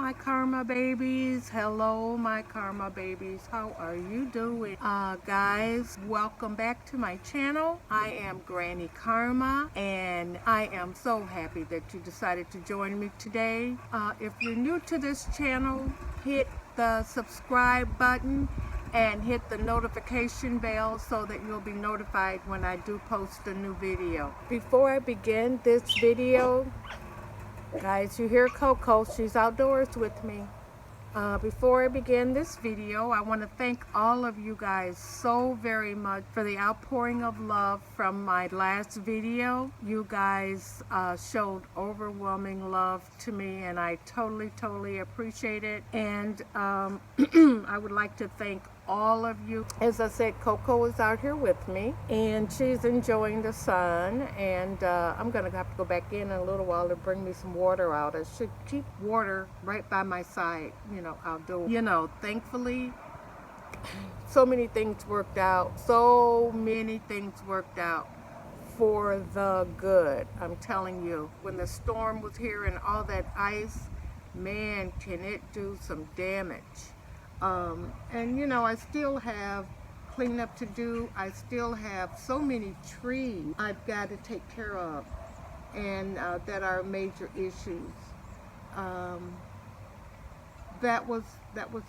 my karma babies. Hello, my karma babies. How are you doing? Guys, welcome back to my channel. I am GrannyKarma, and I am so happy that you decided to join me today. If you're new to this channel, hit the subscribe button and hit the notification bell so that you'll be notified when I do post a new video. Before I begin this video, guys, you hear Coco, she's outdoors with me. Before I begin this video, I want to thank all of you guys so very much for the outpouring of love from my last video. You guys showed overwhelming love to me, and I totally appreciate it. And I would like to thank all of you. As I said, Coco is out here with me, and she's enjoying the sun, and I'm gonna have to go back in a little while to bring me some water out. I should keep water right by my side, I'll do, thankfully so many things worked out for the good. I'm telling you, when the storm was here and all that ice, man, can it do some damage. And I still have cleanup to do. I still have so many trees I've got to take care of, and that are major issues. That was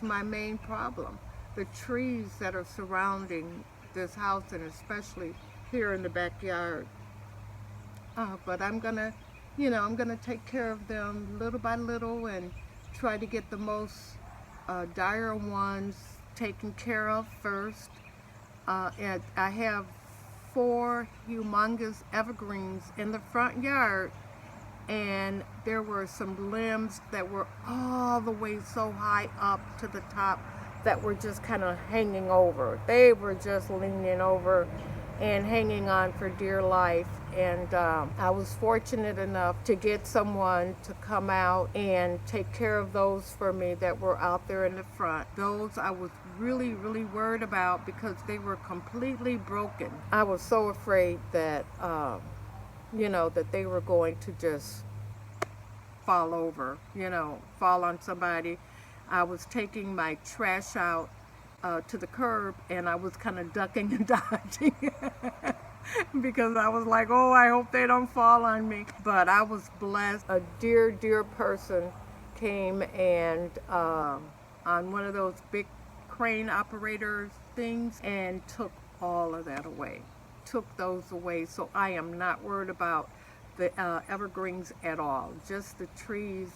my main problem. The trees that are surrounding this house, and especially here in the backyard. But I'm gonna take care of them little by little and try to get the most dire ones taken care of first. And I have 4 humongous evergreens in the front yard, and there were some limbs that were all the way so high up to the top that were just kind of hanging over. They were just leaning over and hanging on for dear life. And I was fortunate enough to get someone to come out and take care of those for me that were out there in the front. Those I was really worried about because they were completely broken. I was so afraid that that they were going to just fall over, fall on somebody. I was taking my trash out to the curb, and I was kind of ducking and dodging because I was like, oh, I hope they don't fall on me. But I was blessed. A dear person came and on one of those big crane operators things and took all of that away. Took those away. So I am not worried about the evergreens at all. Just the trees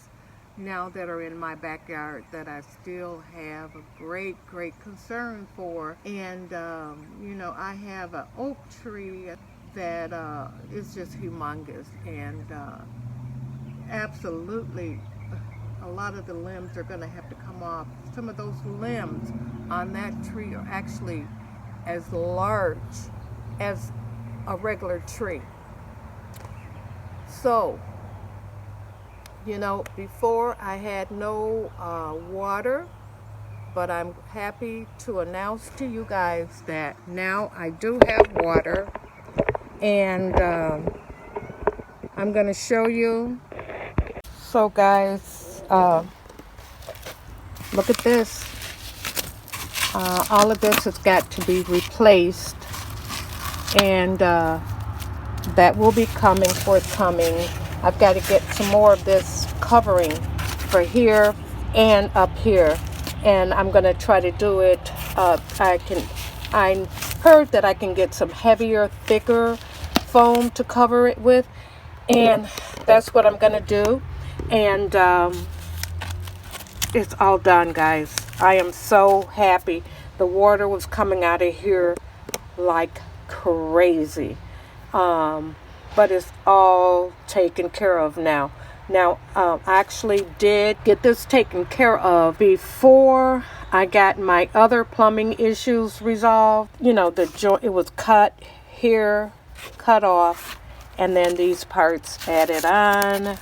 now that are in my backyard that I still have a great concern for. And I have an oak tree that is just humongous, and absolutely a lot of the limbs are going to have to come off. Some of those limbs on that tree are actually as large as a regular tree. So before I had no water, but I'm happy to announce to you guys that now I do have water, and I'm going to show you. So guys, look at this. All of this has got to be replaced, and that will be forthcoming. I've got to get some more of this covering for here and up here, and I'm going to try to do it. I heard that I can get some heavier, thicker foam to cover it with, and that's what I'm going to do. And it's all done, guys. I am so happy. The water was coming out of here like crazy. But it's all taken care of now. Now, I actually did get this taken care of before I got my other plumbing issues resolved. The joint, it was cut here, cut off, and then these parts added on.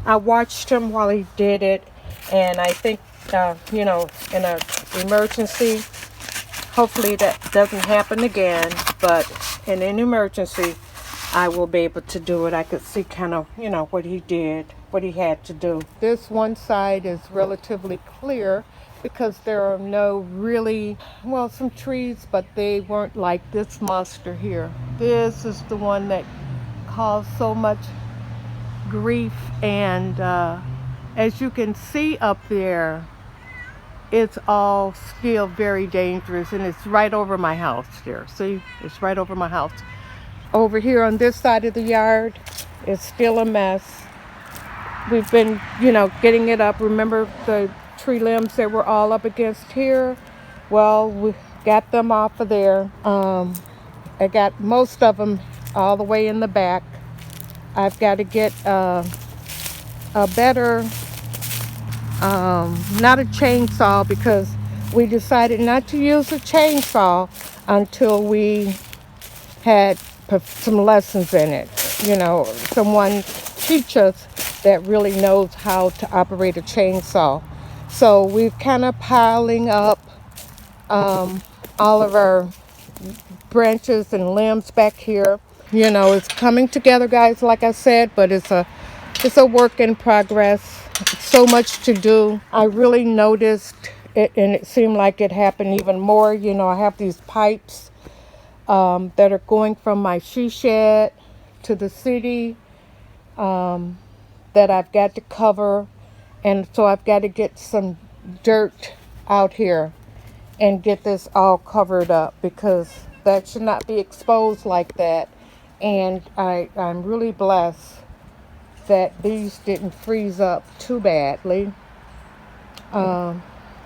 I watched him while he did it, and I think, in an emergency, hopefully that doesn't happen again, but in an emergency, I will be able to do it. I could see kind of, what he did, what he had to do. This one side is relatively clear because there are no really, some trees, but they weren't like this monster here. This is the one that caused so much grief, and as you can see up there, it's all still very dangerous, and it's right over my house there. See, it's right over my house. Over here on this side of the yard, it's still a mess. We've been, getting it up. Remember the tree limbs that were all up against here? Well, we got them off of there. I got most of them all the way in the back. I've got to get a better, not a chainsaw, because we decided not to use a chainsaw until we had some lessons in it. Someone teach us that really knows how to operate a chainsaw. So we've kind of piling up all of our branches and limbs back here. It's coming together, guys, like I said, but it's a work in progress. So much to do. I really noticed it, and it seemed like it happened even more. I have these pipes that are going from my she shed to the city that I've got to cover, and so I've got to get some dirt out here and get this all covered up, because that should not be exposed like that. And I'm really blessed that these didn't freeze up too badly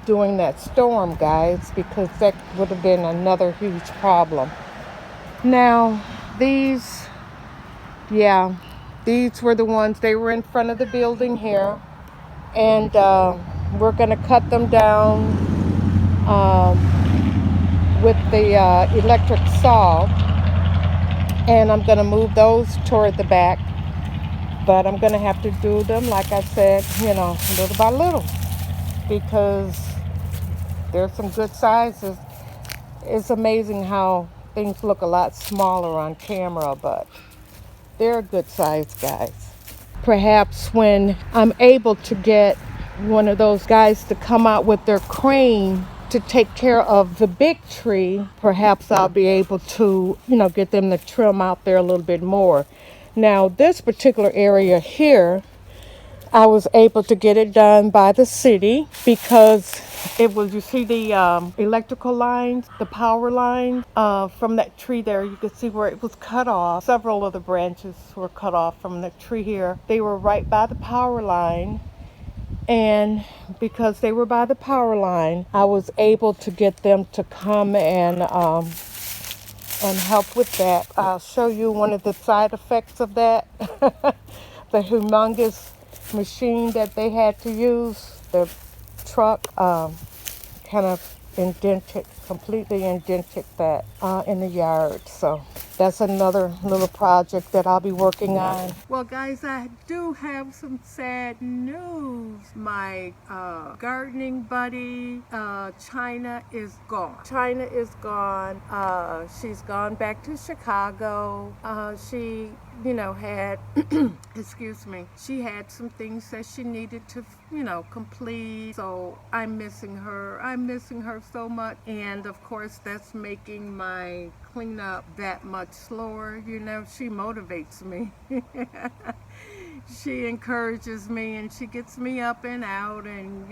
during that storm, guys, because that would have been another huge problem. Now, these were the ones, they were in front of the building here, and we're going to cut them down with the electric saw, and I'm going to move those toward the back, but I'm going to have to do them, like I said, little by little, because there's some good sizes. It's amazing how things look a lot smaller on camera, but they're a good size, guys. Perhaps when I'm able to get one of those guys to come out with their crane to take care of the big tree, perhaps I'll be able to, get them to trim out there a little bit more. Now, this particular area here, I was able to get it done by the city, because it was, you see the electrical lines, the power line from that tree there, you could see where it was cut off. Several of the branches were cut off from the tree here. They were right by the power line, and because they were by the power line, I was able to get them to come and help with that. I'll show you one of the side effects of that. The humongous machine that they had to use, the truck kind of completely indented that in the yard. So that's another little project that I'll be working on. Well, guys, I do have some sad news. My gardening buddy, China, is gone. China is gone. She's gone back to Chicago. She had, excuse me, she had some things that she needed to, complete. So I'm missing her. I'm missing her so much. And of course, that's making my cleanup that much slower. She motivates me. She encourages me, and she gets me up and out, and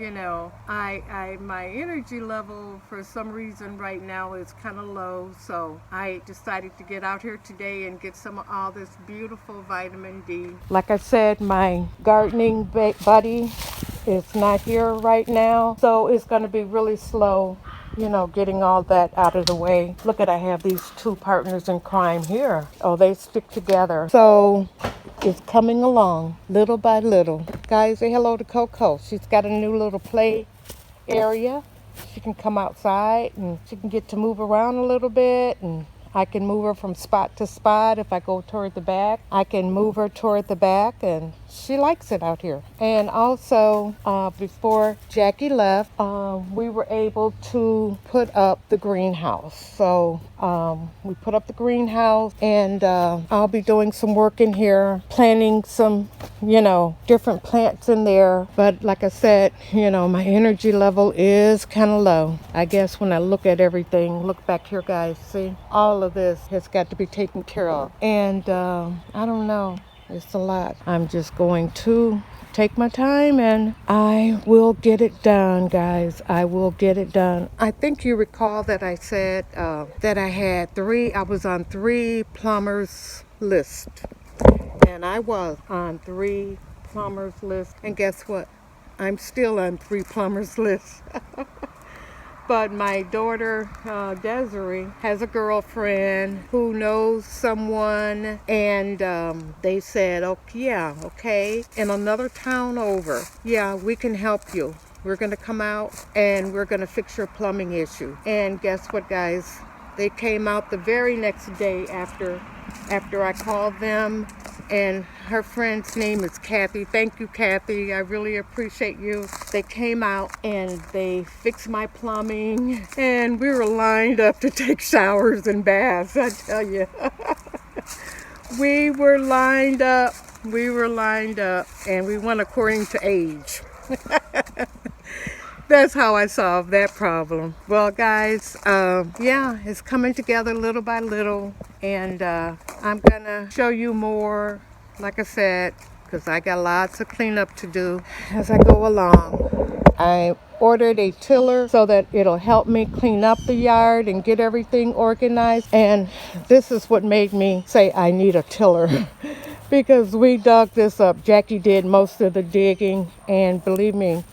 my energy level for some reason right now is kind of low, so I decided to get out here today and get some of all this beautiful vitamin D. Like I said, my gardening buddy is not here right now, so it's going to be really slow, getting all that out of the way. Look at, I have these two partners in crime here. Oh, they stick together. So it's coming along little by little. Guys, say hello to Coco. She's got a new little play area. She can come outside, and she can get to move around a little bit, and I can move her from spot to spot. If I go toward the back, I can move her toward the back, and she likes it out here. And also, before Jackie left, we were able to put up the greenhouse. So we put up the greenhouse, and I'll be doing some work in here, planting some, different plants in there. But like I said, my energy level is kind of low. I guess when I look at everything, look back here, guys, see, all of this has got to be taken care of. And I don't know, it's a lot. I'm just going to take my time, and I will get it done, guys. I will get it done. I think you recall that I said that I was on 3 plumbers list. And I was on 3 plumbers list. And guess what? I'm still on 3 plumbers list. But my daughter, Desiree, has a girlfriend who knows someone, and they said, okay, in another town over, we can help you. We're going to come out, and we're going to fix your plumbing issue. And guess what, guys? They came out the very next day after I called them, and her friend's name is Kathy. Thank you, Kathy. I really appreciate you. They came out and they fixed my plumbing, and we were lined up to take showers and baths, I tell you. We were lined up, and we went according to age. That's how I solved that problem. Well, guys, it's coming together little by little, and I'm gonna show you more, like I said, because I got lots of cleanup to do as I go along. I ordered a tiller so that it'll help me clean up the yard and get everything organized, and this is what made me say I need a tiller. Because we dug this up. Jackie did most of the digging, and believe me,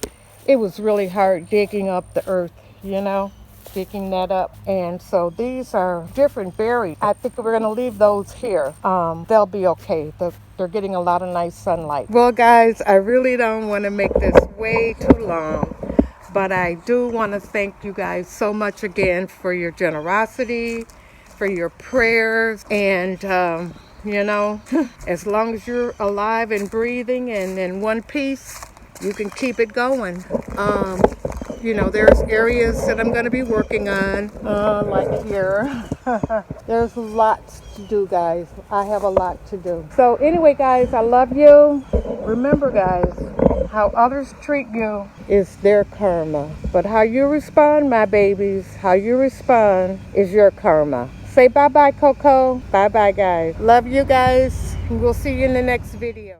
it was really hard digging up the earth, digging that up. And so these are different berries. I think we're going to leave those here. They'll be okay. They're getting a lot of nice sunlight. Well, guys, I really don't want to make this way too long, but I do want to thank you guys so much again for your generosity, for your prayers, and as long as you're alive and breathing and in one piece, you can keep it going. There's areas that I'm going to be working on, like here. There's lots to do, guys. I have a lot to do. So anyway, guys, I love you. Remember, guys, how others treat you is their karma. But how you respond, my babies, how you respond is your karma. Say bye-bye, Coco. Bye-bye, guys. Love you guys. We'll see you in the next video.